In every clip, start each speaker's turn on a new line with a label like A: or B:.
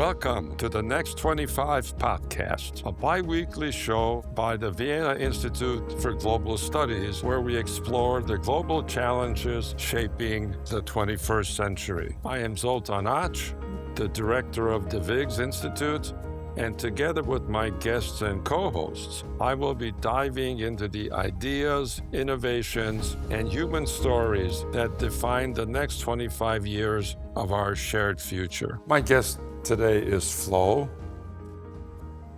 A: Welcome to the Next 25 podcast, a bi-weekly show by the Vienna Institute for Global Studies, where we explore the global challenges shaping the 21st century. I am Zoltán Ács, the director of the VIGS Institute, and together with my guests and co-hosts, I will be diving into the ideas, innovations, and human stories that define the next 25 years of our shared future. My guest today is Flo,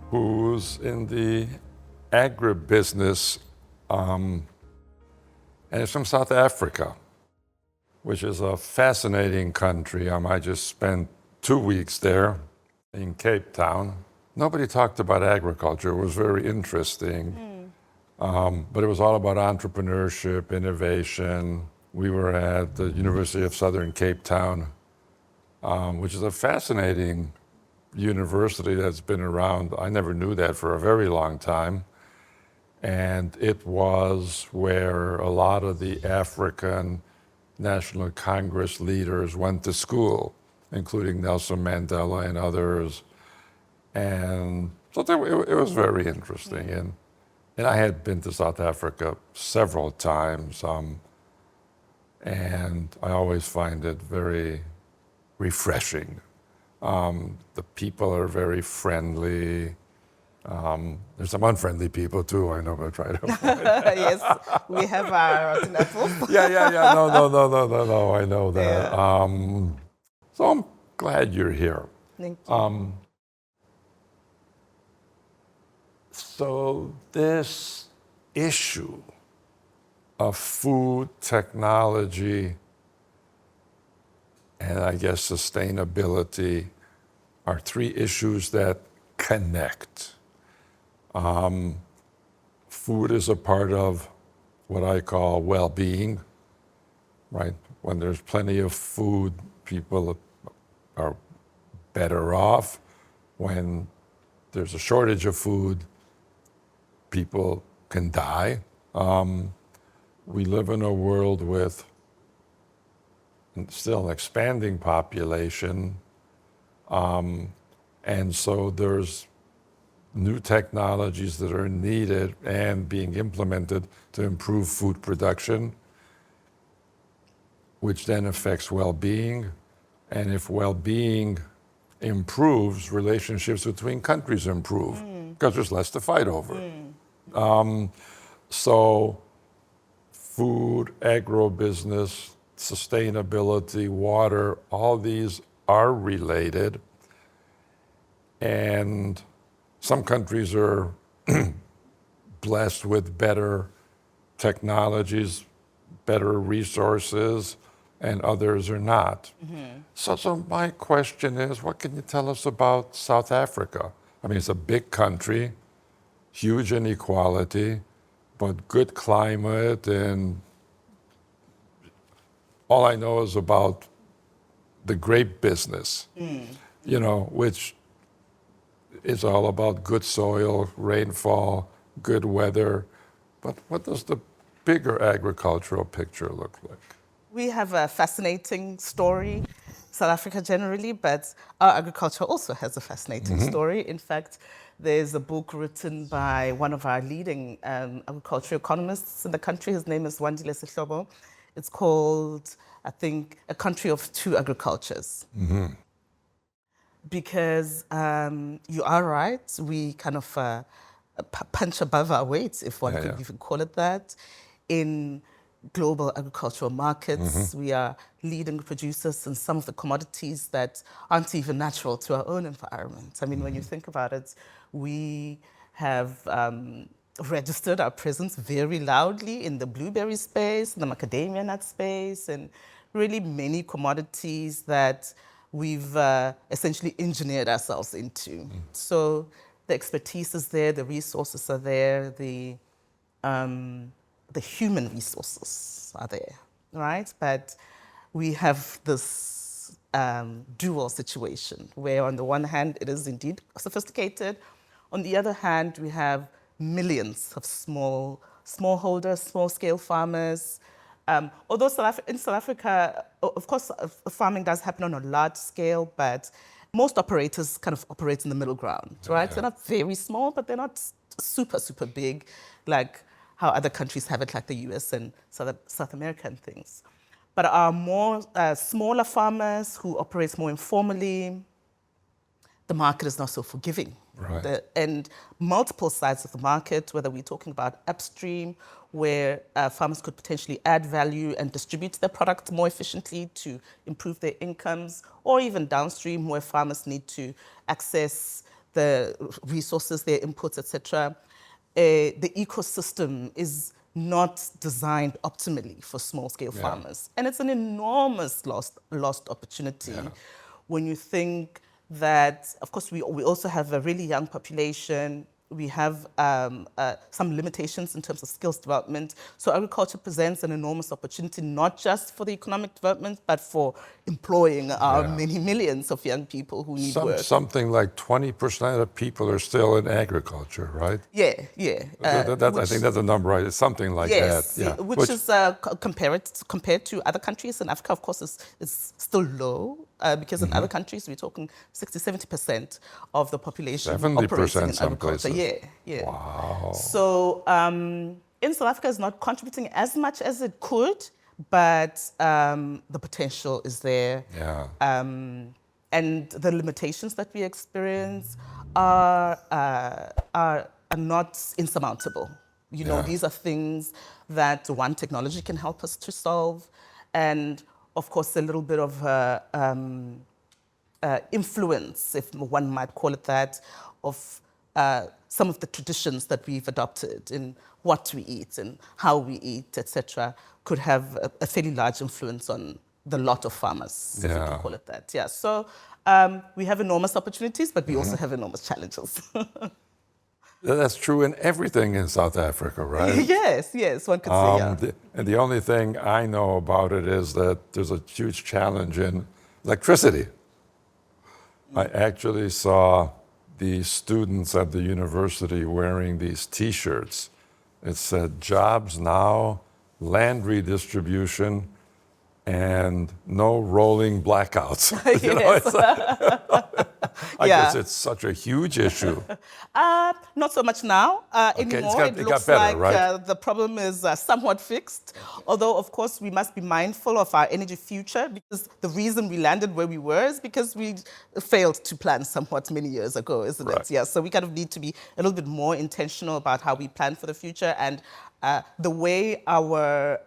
A: who's in the agribusiness, and is from South Africa, which is a fascinating country. I just spent 2 weeks there in Cape Town. Nobody talked about agriculture. It was very interesting, but it was all about entrepreneurship, innovation. We were at the University of Southern Cape Town, which is a fascinating university that's been around. I never knew that for a very long time. And it was where a lot of the African National Congress leaders went to school, including Nelson Mandela and others. And so it was very interesting. And I had been to South Africa several times, and I always find it very refreshing. The people are very friendly. There's some unfriendly people too, I know, but try to avoid.
B: Yes, we have our alternatives.
A: Yeah. No, I know that. Yeah. So I'm glad you're here.
B: Thank you.
A: So this issue of food technology and I guess sustainability are three issues that connect. Food is a part of what I call well-being, right? When there's plenty of food, people are better off. When there's a shortage of food, people can die. We live in a world with still an expanding population, and so there's new technologies that are needed and being implemented to improve food production, which then affects well-being. And if well-being improves, relationships between countries improve, because there's less to fight over. So food, agribusiness, sustainability, water, all these are related. And some countries are blessed with better technologies, better resources, and others are not. So my question is, what can you tell us about South Africa? I mean, it's a big country, huge inequality, but good climate, and all I know is about the grape business, which is all about good soil, rainfall, good weather. But what does the bigger agricultural picture look like?
B: We have a fascinating story, South Africa generally, but our agriculture also has a fascinating story. In fact, there's a book written by one of our leading agricultural economists in the country. His name is Wandile Sihlobo. It's called, I think, A Country of Two Agricultures. Because you are right, we kind of punch above our weight, if one could even call it that, in global agricultural markets. We are leading producers in some of the commodities that aren't even natural to our own environment. I mean, when you think about it, we have registered our presence very loudly in the blueberry space, in the macadamia nut space, and really many commodities that we've essentially engineered ourselves into. So the expertise is there, the resources are there, the human resources are there, right? But we have this dual situation where on the one hand, it is indeed sophisticated. On the other hand, we have millions of smallholders, small-scale farmers. Although in South Africa, of course, farming does happen on a large scale, but most operators kind of operate in the middle ground, right?
A: Yeah.
B: They're not very small, but they're not super, super big, like how other countries have it, like the US and South America and things. But our more smaller farmers who operate more informally, the market is not so forgiving.
A: Right.
B: And multiple sides of the market, whether we're talking about upstream, where farmers could potentially add value and distribute their product more efficiently to improve their incomes, or even downstream, where farmers need to access the resources, their inputs, etc. The ecosystem is not designed optimally for small-scale farmers. And it's an enormous lost opportunity when you think that, of course, we also have a really young population. We have some limitations in terms of skills development. So agriculture presents an enormous opportunity, not just for the economic development, but for employing our many millions of young people who need work.
A: Something like 20% of people are still in agriculture, right?
B: Yeah.
A: I think that's a number, right? It's something like that. Yeah.
B: Which is compared to other countries in Africa, of course, is still low. Because in other countries, we're talking 60-70% of the population
A: 70%
B: operating in
A: some
B: agriculture.
A: places.
B: Yeah.
A: Wow.
B: So in South Africa, it's not contributing as much as it could, but the potential is there.
A: Yeah.
B: And the limitations that we experience are not insurmountable. You know, these are things that one technology can help us to solve, and of course, a little bit of influence, if one might call it that, of some of the traditions that we've adopted in what we eat and how we eat, etc., could have a fairly large influence on the lot of farmers, if you can call it that. Yeah. So we have enormous opportunities, but we also have enormous challenges.
A: That's true in everything in South Africa, right?
B: Yes, one could say,
A: And the only thing I know about it is that there's a huge challenge in electricity. I actually saw the students at the university wearing these T-shirts. It said, "Jobs now, land redistribution, and no rolling blackouts." You know, it's I guess it's such a huge issue.
B: Not so much now anymore. It looks
A: better,
B: like
A: right?
B: the problem is somewhat fixed. Although, of course, we must be mindful of our energy future, because the reason we landed where we were is because we failed to plan somewhat many years ago, isn't it? Yeah. So we kind of need to be a little bit more intentional about how we plan for the future, and the way our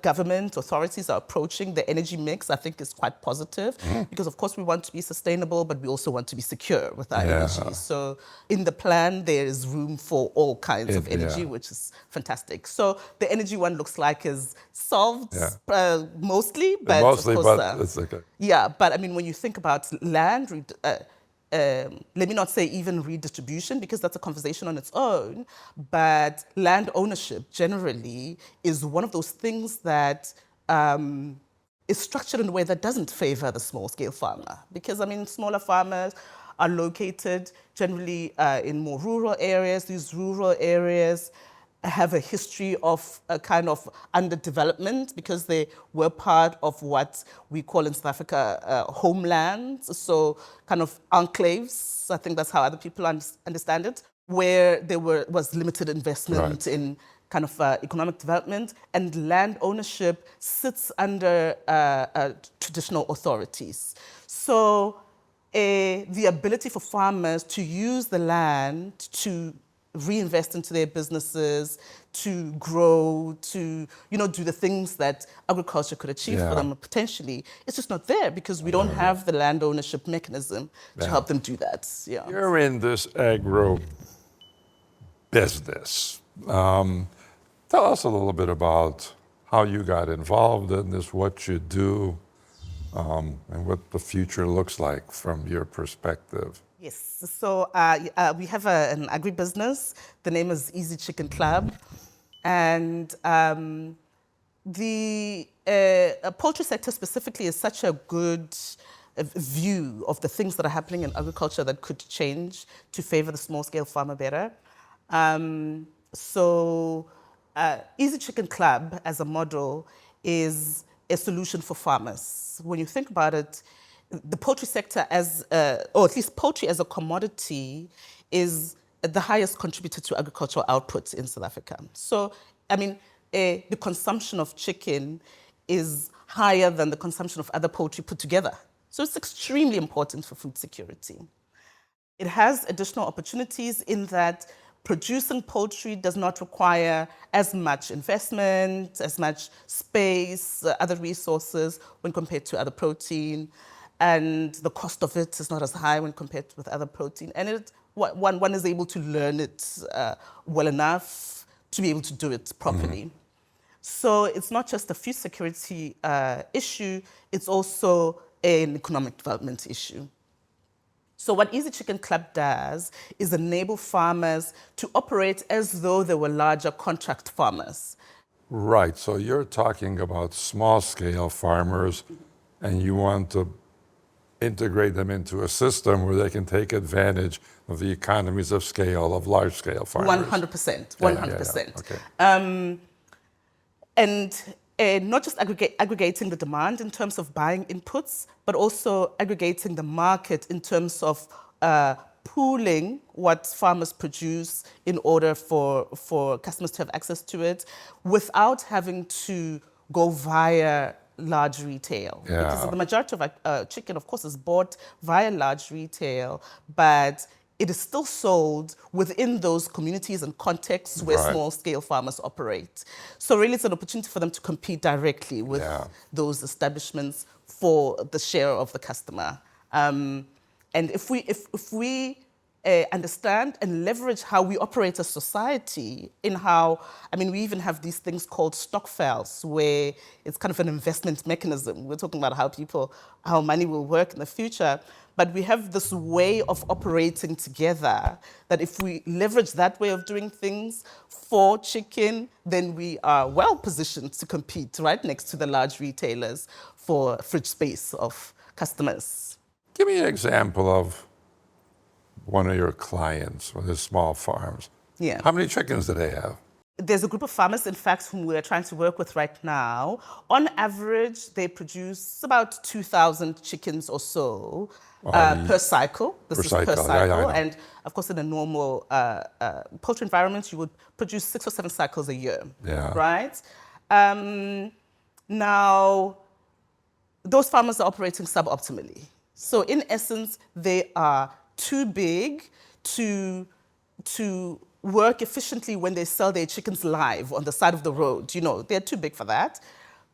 B: government authorities are approaching the energy mix, I think, is quite positive, because of course we want to be sustainable, but we also want to be secure with our energy. So in the plan, there is room for all kinds of energy, which is fantastic. So the energy one looks like is solved mostly, but
A: mostly,
B: of course,
A: but it's okay.
B: Yeah, but I mean, when you think about land, let me not say even redistribution, because that's a conversation on its own, but land ownership generally is one of those things that is structured in a way that doesn't favor the small-scale farmer. Because, I mean, smaller farmers are located generally in more rural areas. These rural areas have a history of a kind of underdevelopment, because they were part of what we call in South Africa homelands, so kind of enclaves. I think that's how other people understand it, where there was limited investment in kind of economic development, and land ownership sits under traditional authorities. So the ability for farmers to use the land to reinvest into their businesses, to grow, to do the things that agriculture could achieve for them potentially, it's just not there, because we don't have the land ownership mechanism to help them do that. Yeah.
A: You're in this agro business. Tell us a little bit about how you got involved in this, what you do, and what the future looks like from your perspective.
B: Yes, so we have an agribusiness. The name is Easy Chicken Club. And the poultry sector specifically is such a good view of the things that are happening in agriculture that could change to favor the small-scale farmer better. Easy Chicken Club as a model is a solution for farmers. When you think about it, the poultry sector or at least poultry as a commodity is the highest contributor to agricultural output in South Africa. So, I mean, the consumption of chicken is higher than the consumption of other poultry put together. So it's extremely important for food security. It has additional opportunities in that producing poultry does not require as much investment, as much space, other resources when compared to other protein. And the cost of it is not as high when compared with other protein. And one is able to learn it well enough to be able to do it properly. Mm-hmm. So it's not just a food security issue, it's also an economic development issue. So what Easy Chicken Club does is enable farmers to operate as though they were larger contract farmers.
A: Right, so you're talking about small-scale farmers, and you want to integrate them into a system where they can take advantage of the economies of scale of large-scale farmers.
B: 100%, 100%.
A: Yeah. Okay.
B: And not just aggregating the demand in terms of buying inputs, but also aggregating the market in terms of pooling what farmers produce in order for customers to have access to it without having to go via large retail.
A: Yeah.
B: Because the majority of chicken, of course, is bought via large retail, but it is still sold within those communities and contexts where small-scale farmers operate. So really it's an opportunity for them to compete directly with those establishments for the share of the customer. And if we understand and leverage how we operate as society in how, I mean, we even have these things called stokvels, where it's kind of an investment mechanism. We're talking about how money will work in the future. But we have this way of operating together that if we leverage that way of doing things for chicken, then we are well positioned to compete right next to the large retailers for fridge space of customers.
A: Give me an example of one of your clients with his small farms.
B: Yeah.
A: How many chickens do they have?
B: There's a group of farmers, in fact, whom we're trying to work with right now. On average, they produce about 2,000 chickens or so per cycle. This is per cycle.
A: Yeah,
B: and of course, in a normal poultry environment, you would produce 6 or 7 cycles a year.
A: Yeah.
B: Right? Now, those farmers are operating suboptimally. So in essence, they are too big to work efficiently when they sell their chickens live on the side of the road. You know, they're too big for that.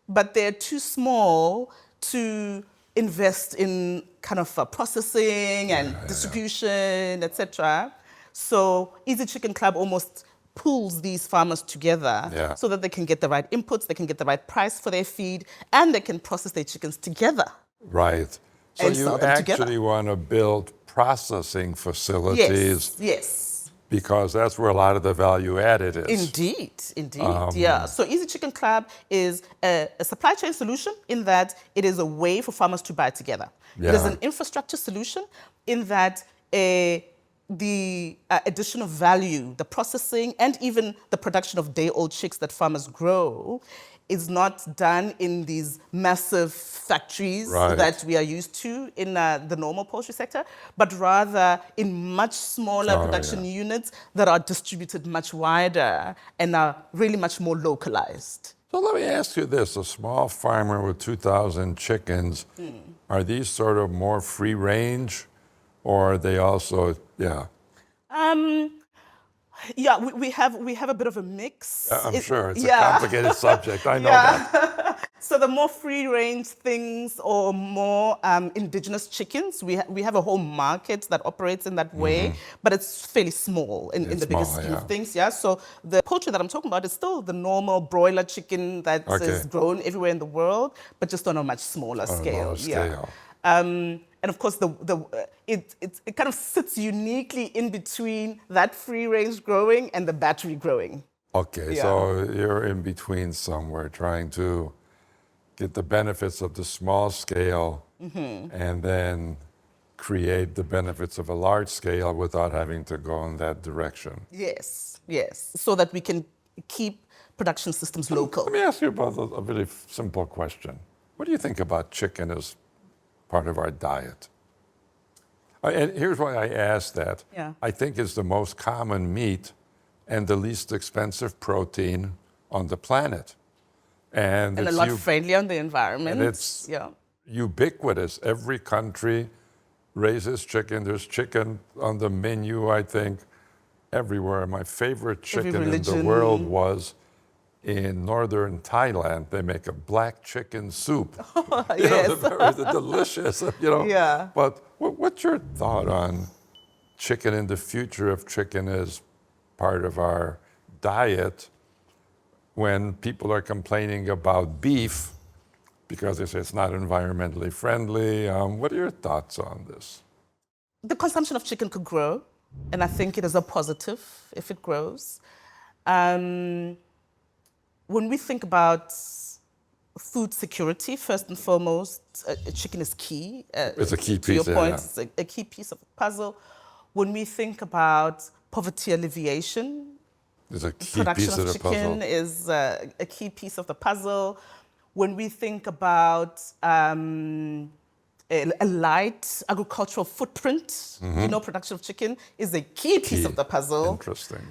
B: But they're too small to invest in kind of processing and distribution, etc. So Easy Chicken Club almost pulls these farmers together so that they can get the right inputs, they can get the right price for their feed, and they can process their chickens together.
A: Right. So you actually want to build processing facilities.
B: Yes.
A: Because that's where a lot of the value added is.
B: Indeed. Yeah. So Easy Chicken Club is a supply chain solution in that it is a way for farmers to buy together.
A: Yeah.
B: It is an infrastructure solution in that the addition of value, the processing, and even the production of day-old chicks that farmers grow is not done in these massive factories that we are used to in the normal poultry sector, but rather in much smaller production units that are distributed much wider and are really much more localized.
A: So let me ask you this, a small farmer with 2,000 chickens, are these sort of more free range, or are they also,
B: Yeah, we have a bit of a mix.
A: I'm sure it's a complicated subject. I know that.
B: So the more free-range things or more indigenous chickens, we have a whole market that operates in that way, but it's fairly small in the bigger scheme of things. Yeah. So the poultry that I'm talking about is still the normal broiler chicken that is grown everywhere in the world, but just on a much smaller scale. And of course, it kind of sits uniquely in between that free-range growing and the battery growing.
A: Okay, so you're in between somewhere, trying to get the benefits of the small scale and then create the benefits of a large scale without having to go in that direction.
B: Yes, so that we can keep production systems local.
A: Let me ask you about a really simple question. What do you think about chicken as part of our diet. And here's why I ask that.
B: Yeah.
A: I think it's the most common meat and the least expensive protein on the planet. And
B: a lot friendly on the environment.
A: And it's ubiquitous. Every country raises chicken. There's chicken on the menu, I think, everywhere. My favorite chicken in the world was in northern Thailand. They make a black chicken soup.
B: Oh, yes.
A: They're delicious,
B: Yeah.
A: But what's your thought on chicken in the future if chicken is part of our diet when people are complaining about beef because they say it's not environmentally friendly? What are your thoughts on this?
B: The consumption of chicken could grow, and I think it is a positive if it grows. When we think about food security, first and foremost, chicken is key.
A: It's a key piece.
B: To your point, it's a key piece of the puzzle. When we think about poverty alleviation,
A: it's a key
B: production
A: piece
B: of
A: the
B: chicken
A: puzzle.
B: is a key piece of the puzzle. When we think about a light agricultural footprint, production of chicken is a key piece of the puzzle.
A: Interesting.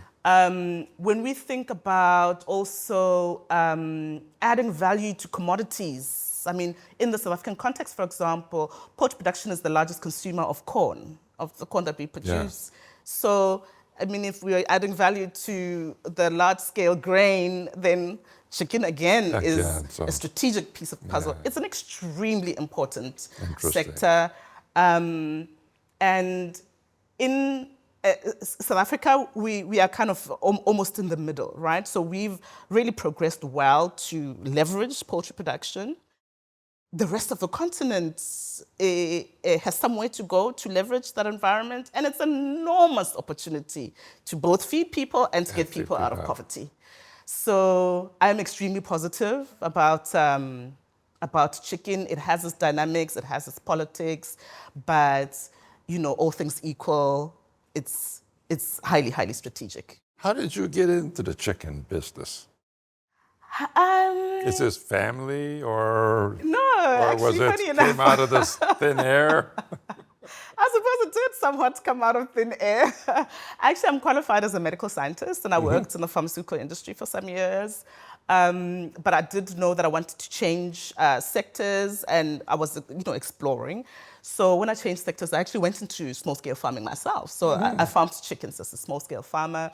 B: When we think about also adding value to commodities, I mean, in the South African context, for example, poultry production is the largest consumer of corn, of the corn that we produce.
A: Yeah.
B: So, I mean, if we are adding value to the large-scale grain, then chicken, again, is a strategic piece of the puzzle.
A: Yeah.
B: It's an extremely important sector. And in South Africa, we are kind of almost in the middle, right? So we've really progressed well to leverage poultry production. The rest of the continent has some way to go to leverage that environment, and it's an enormous opportunity to both feed people and to get people out of poverty. So I'm extremely positive about chicken. It has its dynamics, it has its politics, but all things equal, it's highly, highly strategic.
A: How did you get into the chicken business? Is this family or was it came out of this thin air?
B: I suppose it did somewhat come out of thin air. Actually, I'm qualified as a medical scientist, and I worked in the pharmaceutical industry for some years. But I did know that I wanted to change sectors, and I was, exploring. So when I changed sectors, I actually went into small-scale farming myself. So I farmed chickens as a small-scale farmer.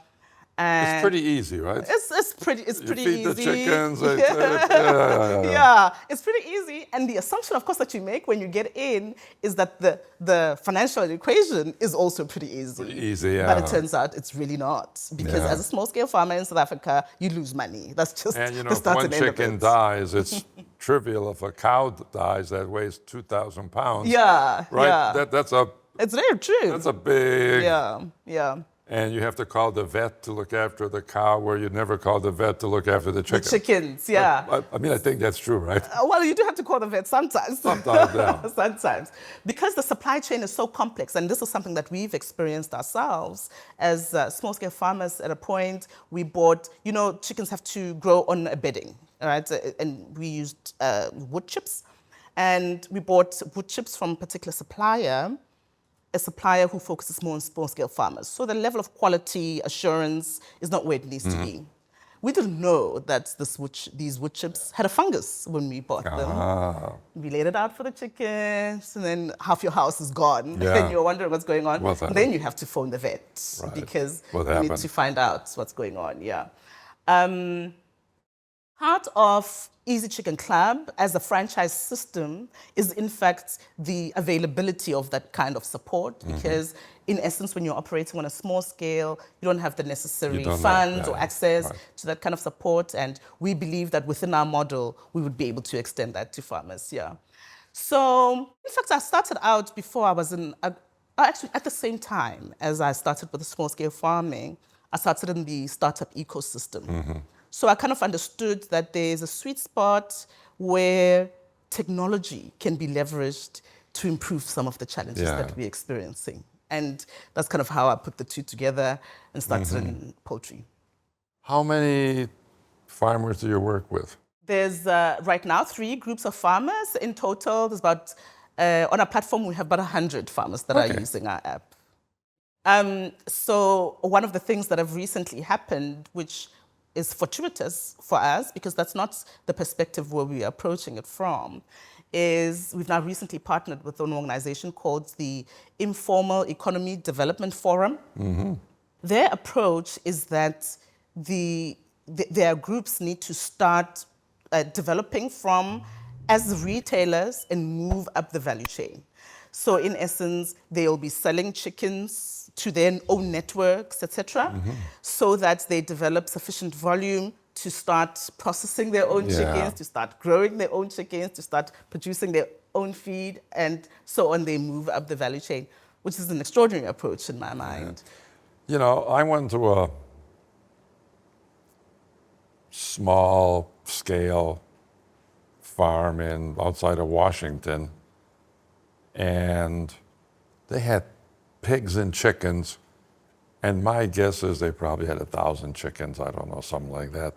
B: And
A: it's pretty easy, right?
B: It's pretty easy.
A: You feed the chickens.
B: Yeah, it's pretty easy. And the assumption, of course, that you make when you get in is that the financial equation is also pretty easy.
A: Pretty easy, yeah.
B: But it turns out it's really not. Because as a small-scale farmer in South Africa, you lose money. That's just
A: and
B: the start
A: if
B: and
A: one
B: end of
A: chicken
B: it.
A: dies, it's trivial. If a cow dies that weighs 2,000 pounds,
B: yeah,
A: right?
B: Yeah.
A: It's
B: very true.
A: That's a big...
B: Yeah.
A: And you have to call the vet to look after the cow where you never call the vet to look after the chicken.
B: The chickens, yeah.
A: I mean, I think that's true, right?
B: Well, you do have to call the vet sometimes.
A: Sometimes, yeah.
B: Sometimes. Because the supply chain is so complex, and this is something that we've experienced ourselves as small-scale farmers. At a point, we bought, chickens have to grow on a bedding, right? And we used wood chips. And we bought wood chips from a particular supplier, a supplier who focuses more on small-scale farmers. So the level of quality assurance is not where it needs to be. We didn't know that these wood chips had a fungus when we bought them. We laid it out for the chickens, and then half your house is gone.
A: Yeah.
B: And you're wondering what's going on.
A: And
B: then you have to phone the vet because you need to find out what's going on. Yeah. Part of Easy Chicken Club as a franchise system is, in fact, the availability of that kind of support because, in essence, when you're operating on a small scale, you don't have the necessary funds or access to that kind of support. And we believe that within our model, we would be able to extend that to farmers, So, in fact, I started out before I was actually, at the same time as I started with the small-scale farming, I started in the startup ecosystem. So I kind of understood that there's a sweet spot where technology can be leveraged to improve some of the challenges that we're experiencing. And that's kind of how I put the two together and started in poultry.
A: How many farmers do you work with?
B: There's right now 3 groups of farmers. In total, there's about On our platform, we have about 100 farmers that are using our app. So one of the things that have recently happened, which is fortuitous for us, because that's not the perspective where we are approaching it from, is we've now recently partnered with an organization called the Informal Economy Development Forum. Mm-hmm. Their approach is that their groups need to start developing from as retailers and move up the value chain. So in essence, they'll be selling chickens to their own networks, etc., so that they develop sufficient volume to start processing their own chickens, to start growing their own chickens, to start producing their own feed, and so on. They move up the value chain, which is an extraordinary approach in my mind.
A: You know, I went to a small-scale farm outside of Washington, and they had pigs and chickens, and my guess is they probably had 1,000 chickens, I don't know, something like that.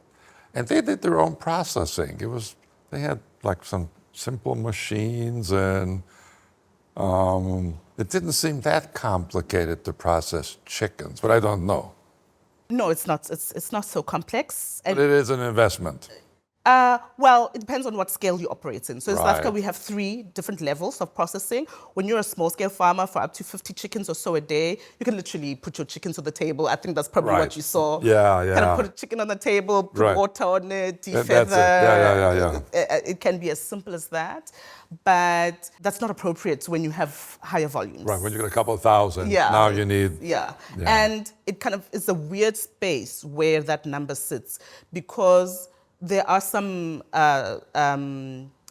A: And they did their own processing. They had like some simple machines, and it didn't seem that complicated to process chickens, but I don't know.
B: No, it's not. It's not so complex.
A: But it is an investment.
B: Well, it depends on what scale you operate in. So in South Africa, we have 3 different levels of processing. When you're a small-scale farmer for up to 50 chickens or so a day, you can literally put your chickens on the table. I think that's probably what you saw.
A: Yeah.
B: Kind of put a chicken on the table, put water on it, defeather.
A: That's it.
B: It can be as simple as that. But that's not appropriate when you have higher volumes.
A: Right, when you get a couple of thousand, now you need...
B: Yeah, and it kind of is a weird space where that number sits, because there are some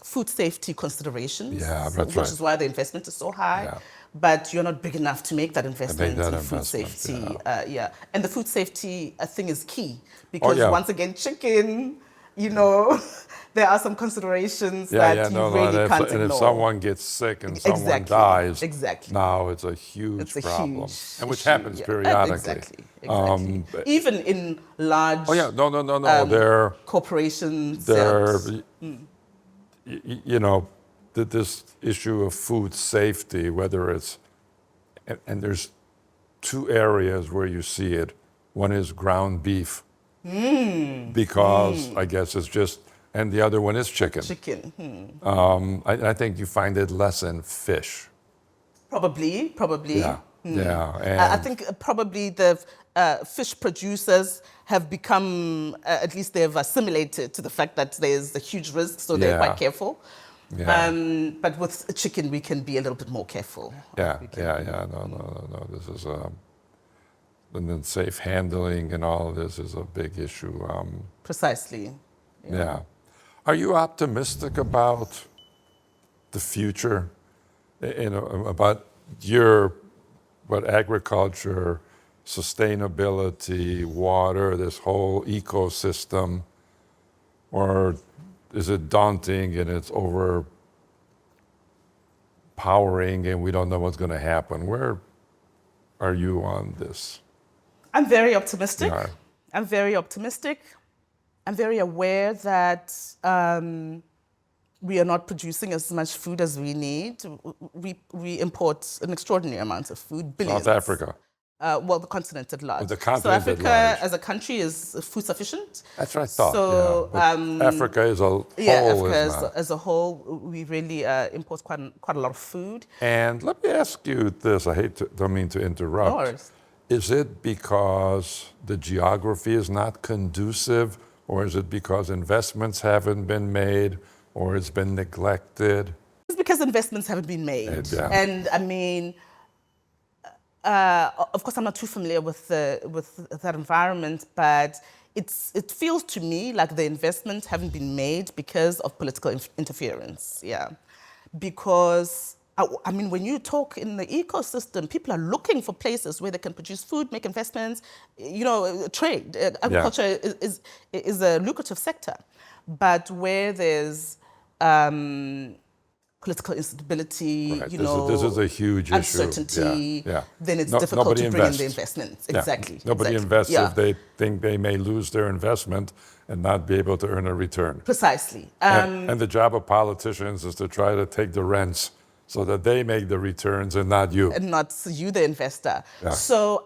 B: food safety considerations, which is why the investment is so high. Yeah. But you're not big enough to make that investment in food safety. And the food safety thing is key, because once again, chicken, you know, there are some considerations that you really can't ignore.
A: And if someone gets sick and someone dies, now it's a huge problem. And which happens periodically.
B: Exactly. Even in large corporations.
A: You know, this issue of food safety, whether it's, and there's 2 areas where you see it. One is ground beef, because I guess it's just, and the other one is chicken. I think you find it less in fish. Probably.
B: I think probably the fish producers have become, at least they've assimilated to the fact that there's a huge risk, so they're quite careful. But with chicken, we can be a little bit more careful.
A: No. This is and then safe handling and all of this is a big issue.
B: Precisely.
A: Yeah. Are you optimistic about the future? About agriculture, sustainability, water, this whole ecosystem? Or is it daunting and it's overpowering and we don't know what's going to happen? Where are you on this?
B: I'm very optimistic. I'm very aware that we are not producing as much food as we need. We import an extraordinary amount of food, billions.
A: South Africa.
B: Well, the continent at large.
A: The continent
B: South Africa
A: at large.
B: as a country is food sufficient.
A: That's what I thought.
B: So
A: Africa as a whole
B: as a whole, we really import quite a lot of food.
A: And let me ask you this. Don't mean to interrupt.
B: Of course.
A: Is it because the geography is not conducive, or is it because investments haven't been made, or it's been neglected?
B: It's because investments haven't been made. And I mean, of course, I'm not too familiar with that environment, but it feels to me like the investments haven't been made because of political interference. Because I mean, when you talk in the ecosystem, people are looking for places where they can produce food, make investments, trade. Agriculture is a lucrative sector. But where there's political instability,
A: this is a huge
B: uncertainty, then it's difficult to bring in the investments.
A: Nobody invests if they think they may lose their investment and not be able to earn a return.
B: Precisely.
A: And the job of politicians is to try to take the rents so that they make the returns and not you.
B: And not you, the investor.
A: Yeah.
B: So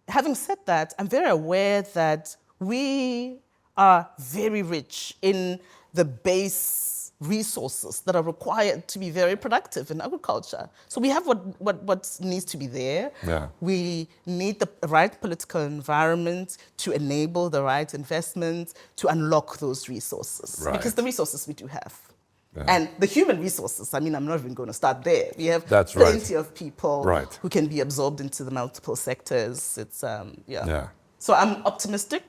B: having said that, I'm very aware that we are very rich in the base resources that are required to be very productive in agriculture. So we have what needs to be there.
A: Yeah.
B: We need the right political environment to enable the right investment to unlock those resources.
A: Right.
B: Because the resources we do have.
A: Yeah.
B: And the human resources, I mean, I'm not even going to start there. We have
A: That's
B: plenty
A: right.
B: of people
A: Right.
B: who can be absorbed into the multiple sectors. It's,
A: Yeah.
B: So I'm optimistic.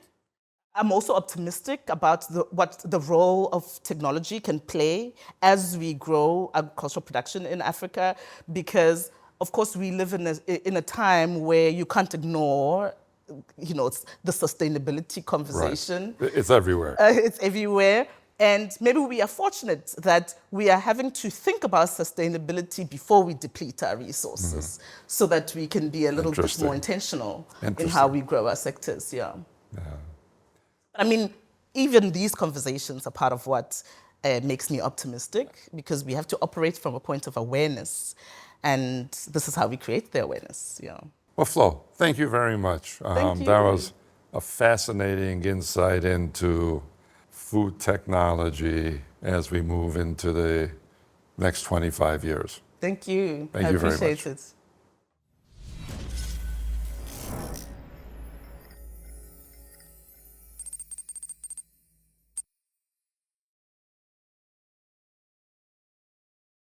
B: I'm also optimistic about what the role of technology can play as we grow agricultural production in Africa, because, of course, we live in a time where you can't ignore, it's the sustainability conversation.
A: Right. It's everywhere.
B: It's everywhere. And maybe we are fortunate that we are having to think about sustainability before we deplete our resources, so that we can be a little bit more intentional in how we grow our sectors. Yeah. I mean, even these conversations are part of what makes me optimistic, because we have to operate from a point of awareness. And this is how we create the awareness. Yeah.
A: Well, Flo, thank you very much.
B: Thank you.
A: That was a fascinating insight into food technology as we move into the next 25 years.
B: Thank you.
A: Thank you very much.
B: I appreciate it.